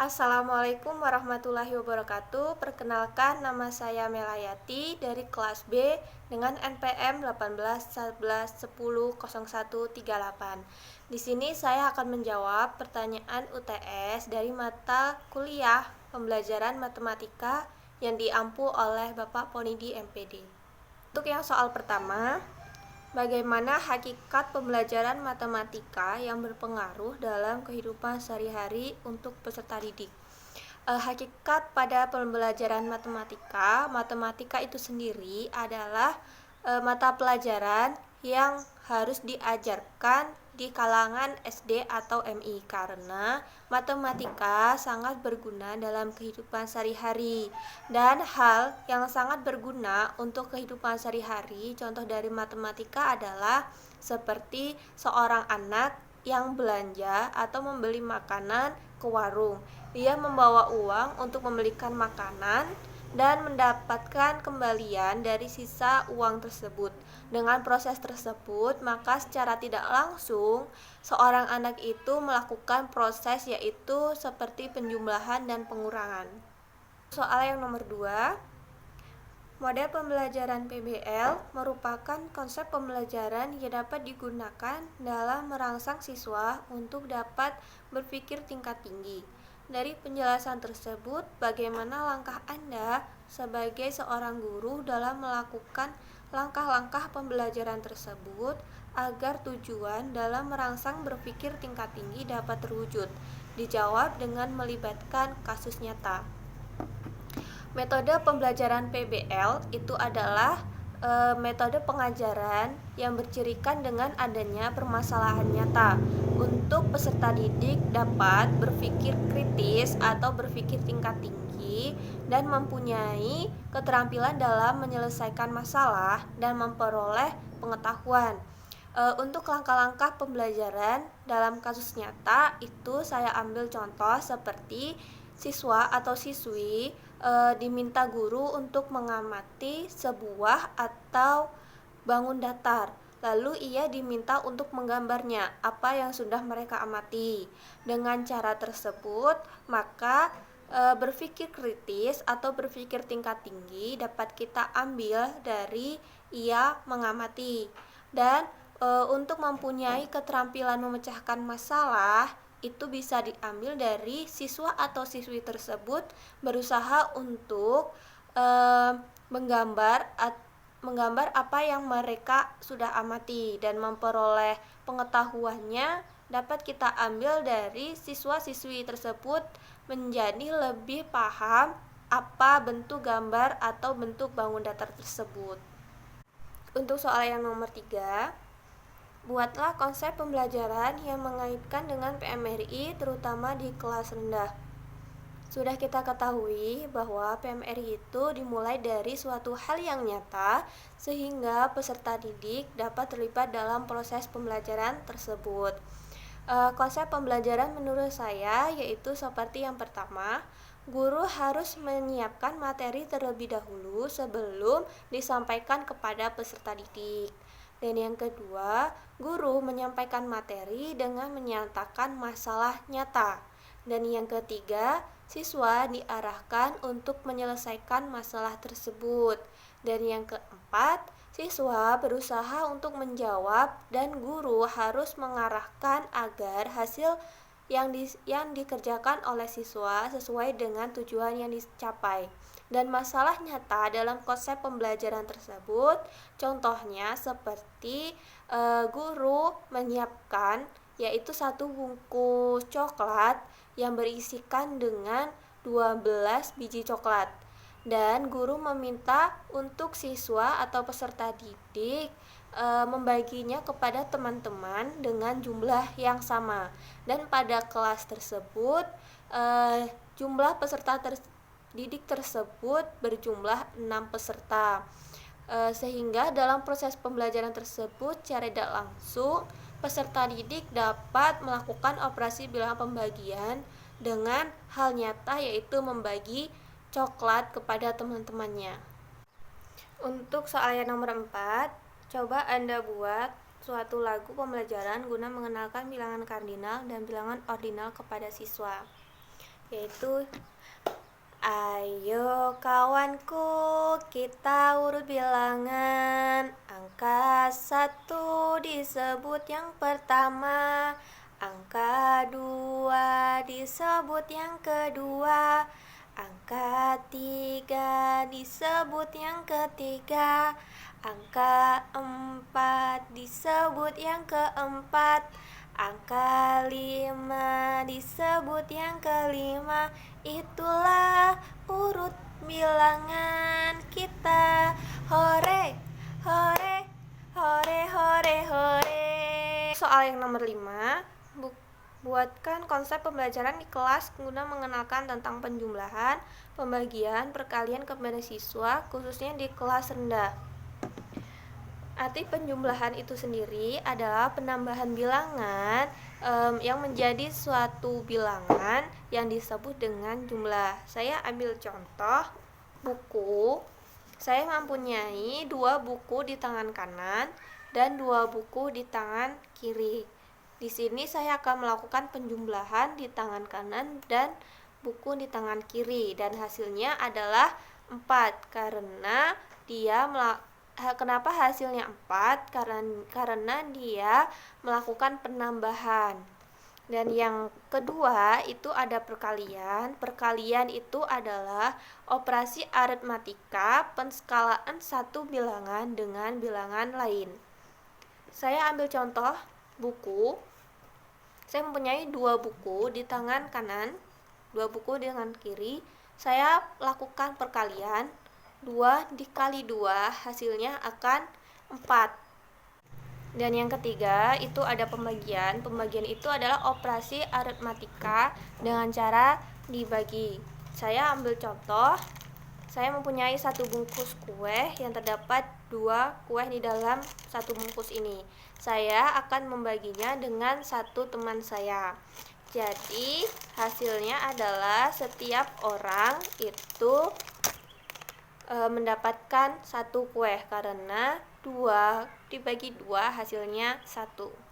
Assalamualaikum warahmatullahi wabarakatuh. Perkenalkan, nama saya Melayati dari kelas B dengan NPM 1811100138. Di sini saya akan menjawab pertanyaan UTS dari mata kuliah pembelajaran matematika yang diampu oleh Bapak Ponidi MPD. Untuk yang soal pertama, bagaimana hakikat pembelajaran matematika yang berpengaruh dalam kehidupan sehari-hari untuk peserta didik? Hakikat pada pembelajaran matematika itu sendiri adalah mata pelajaran yang harus diajarkan di kalangan SD atau MI, karena matematika sangat berguna dalam kehidupan sehari-hari. Dan hal yang sangat berguna untuk kehidupan sehari-hari, contoh dari matematika adalah seperti seorang anak yang belanja atau membeli makanan ke warung. Dia membawa uang untuk membelikan makanan dan mendapatkan kembalian dari sisa uang tersebut. Dengan proses tersebut, maka secara tidak langsung seorang anak itu melakukan proses, yaitu seperti penjumlahan dan pengurangan. Soal yang nomor 2, model pembelajaran PBL merupakan konsep pembelajaran yang dapat digunakan dalam merangsang siswa untuk dapat berpikir tingkat tinggi. Dari penjelasan tersebut, bagaimana langkah Anda sebagai seorang guru dalam melakukan langkah-langkah pembelajaran tersebut agar tujuan dalam merangsang berpikir tingkat tinggi dapat terwujud? Dijawab dengan melibatkan kasus nyata. Metode pembelajaran PBL itu adalah metode pengajaran yang bercirikan dengan adanya permasalahan nyata untuk peserta didik dapat berpikir kritis atau berpikir tingkat tinggi dan mempunyai keterampilan dalam menyelesaikan masalah dan memperoleh pengetahuan. Untuk langkah-langkah pembelajaran dalam kasus nyata itu saya ambil contoh seperti siswa atau siswi diminta guru untuk mengamati sebuah atau bangun datar. Lalu ia diminta untuk menggambarnya apa yang sudah mereka amati. Dengan cara tersebut, maka berpikir kritis atau berpikir tingkat tinggi dapat kita ambil dari ia mengamati. Dan untuk mempunyai keterampilan memecahkan masalah itu bisa diambil dari siswa atau siswi tersebut berusaha untuk menggambar apa yang mereka sudah amati, dan memperoleh pengetahuannya dapat kita ambil dari siswa-siswi tersebut menjadi lebih paham apa bentuk gambar atau bentuk bangun datar tersebut. Untuk soal yang nomor 3, buatlah konsep pembelajaran yang mengaitkan dengan PMRI terutama di kelas rendah. Sudah kita ketahui bahwa PMRI itu dimulai dari suatu hal yang nyata sehingga peserta didik dapat terlibat dalam proses pembelajaran tersebut. Konsep pembelajaran menurut saya yaitu seperti yang pertama, guru harus menyiapkan materi terlebih dahulu sebelum disampaikan kepada peserta didik. Dan yang kedua, guru menyampaikan materi dengan menyatakan masalah nyata. Dan yang ketiga, siswa diarahkan untuk menyelesaikan masalah tersebut. Dan yang keempat, siswa berusaha untuk menjawab dan guru harus mengarahkan agar hasil yang dikerjakan oleh siswa sesuai dengan tujuan yang dicapai. Dan masalah nyata dalam konsep pembelajaran tersebut contohnya seperti guru menyiapkan yaitu 1 bungkus coklat yang berisikan dengan 12 biji coklat, dan guru meminta untuk siswa atau peserta didik membaginya kepada teman-teman dengan jumlah yang sama, dan pada kelas tersebut jumlah peserta didik tersebut berjumlah 6 peserta, sehingga dalam proses pembelajaran tersebut secara tidak langsung peserta didik dapat melakukan operasi bilangan pembagian dengan hal nyata, yaitu membagi coklat kepada teman-temannya. Untuk soal yang nomor 4, coba Anda buat suatu lagu pembelajaran guna mengenalkan bilangan kardinal dan bilangan ordinal kepada siswa. yaitu ayo kawanku, kita urut bilangan. Angka 1 disebut yang pertama, angka 2 disebut yang kedua, angka 3 disebut yang ketiga, angka 4 disebut yang keempat, angka 5 disebut yang kelima. Itulah urut bilangan kita. Hore, hore, hore, hore, hore. Soal yang nomor 5, buatkan konsep pembelajaran di kelas guna mengenalkan tentang penjumlahan, pembagian, perkalian kepada siswa, khususnya di kelas rendah. Arti penjumlahan itu sendiri adalah penambahan bilangan yang menjadi suatu bilangan yang disebut dengan jumlah. Saya ambil contoh buku. Saya mempunyai 2 buku di tangan kanan dan 2 buku di tangan kiri. Di sini saya akan melakukan penjumlahan di tangan kanan dan buku di tangan kiri, dan hasilnya adalah 4 karena kenapa hasilnya 4? Karena dia melakukan penambahan. Dan yang kedua itu ada perkalian. Perkalian itu adalah operasi aritmatika penskalaan satu bilangan dengan bilangan lain. Saya ambil contoh buku. Saya mempunyai 2 buku di tangan kanan, 2 buku di tangan kiri. Saya lakukan perkalian. 2 dikali 2 hasilnya akan 4. Dan yang ketiga itu ada pembagian. Pembagian itu adalah operasi aritmatika dengan cara dibagi. Saya ambil contoh. Saya mempunyai 1 bungkus kue yang terdapat 2 kue di dalam 1 bungkus ini. Saya akan membaginya dengan 1 teman saya. Jadi hasilnya adalah setiap orang itu mendapatkan 1 kue karena 2 dibagi 2 hasilnya 1.